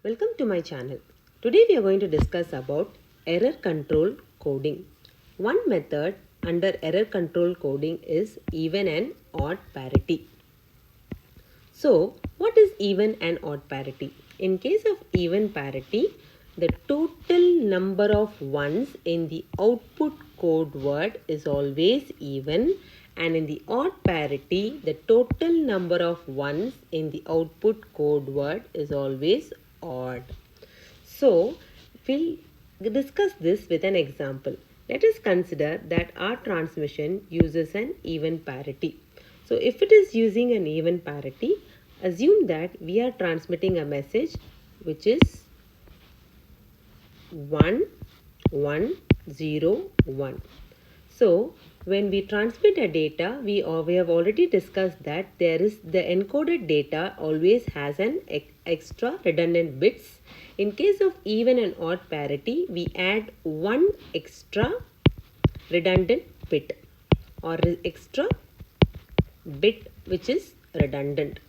Welcome to my channel. Today we are going to discuss about error control coding. One method under error control coding is even and odd parity. So, what is even and odd parity? In case of even parity, the total number of ones in the output code word is always even, and in the odd parity, the total number of ones in the output code word is always odd. So, we'll discuss this with an example. Let us consider that our transmission uses an even parity. So, if it is using an even parity, assume that we are transmitting a message which is 1 1 0 1. So, when we transmit a data, we have already discussed that the encoded data always has an extra redundant bits. In case of even and odd parity, we add one extra redundant bit or extra bit which is redundant,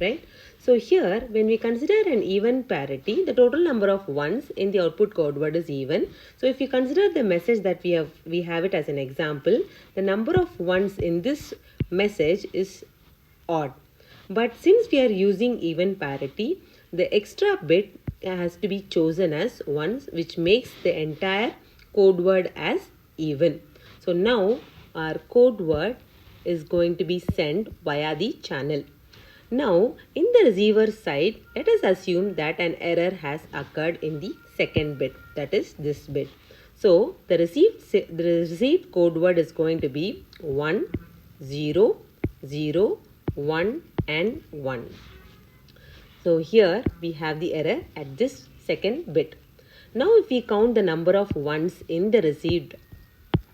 right? So here, when we consider an even parity, the total number of ones in the output code word is even. So if you consider the message that we have it as an example, the number of ones in this message is odd. But since we are using even parity, the extra bit has to be chosen as ones, which makes the entire code word as even. So now our code word is going to be sent via the channel. Now, in the receiver side, let us assume that an error has occurred in the second bit, that is this bit. So, the received code word is going to be 1, 0, 0, 1 and 1. So, here we have the error at this second bit. Now, if we count the number of ones in the received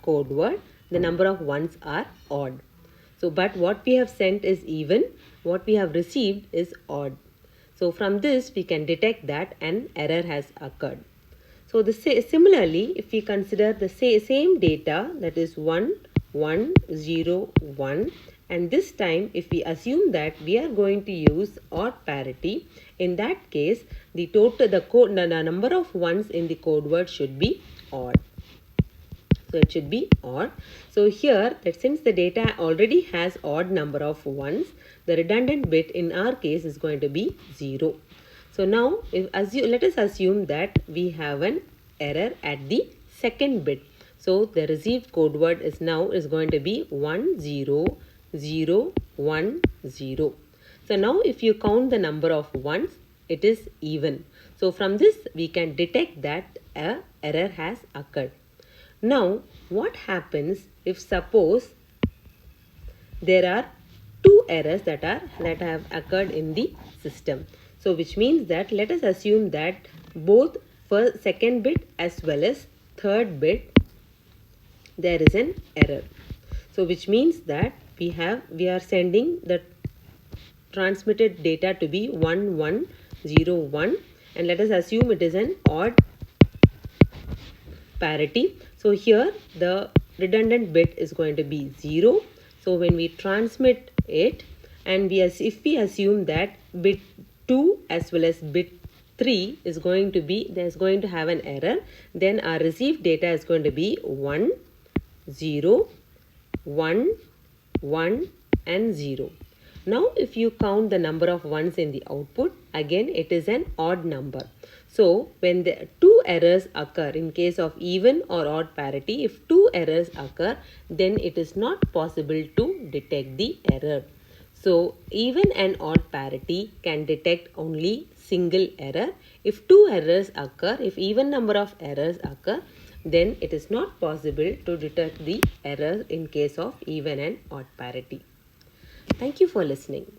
code word, the number of ones are odd. So, but what we have sent is even, what we have received is odd. So, from this we can detect that an error has occurred. So, similarly, if we consider the same data, that is 1, 1, 0, 1, and this time if we assume that we are going to use odd parity, in that case the number of ones in the code word should be odd. So it should be odd. So here, that since the data already has odd number of ones, the redundant bit in our case is going to be 0. So now, let us assume that we have an error at the second bit. So the received code word is going to be 1 0 0 1 0. So now if you count the number of ones, it is even. So from this we can detect that an error has occurred. Now, what happens if suppose there are two errors that have occurred in the system? So, which means that let us assume that both first, second bit as well as third bit there is an error. So, which means that we are sending the transmitted data to be 1101, and let us assume it is an odd parity. So here the redundant bit is going to be 0. So when we transmit it, and if we assume that bit 2 as well as bit 3 is going to have an error, then our received data is going to be 1 0 1 1 and 0. Now if you count the number of ones in the output, again it is an odd number. So when the two errors occur, in case of even or odd parity, if two errors occur, then it is not possible to detect the error. So even and odd parity can detect only single error. If two errors occur, if even number of errors occur, then it is not possible to detect the error in case of even and odd parity. Thank you for listening.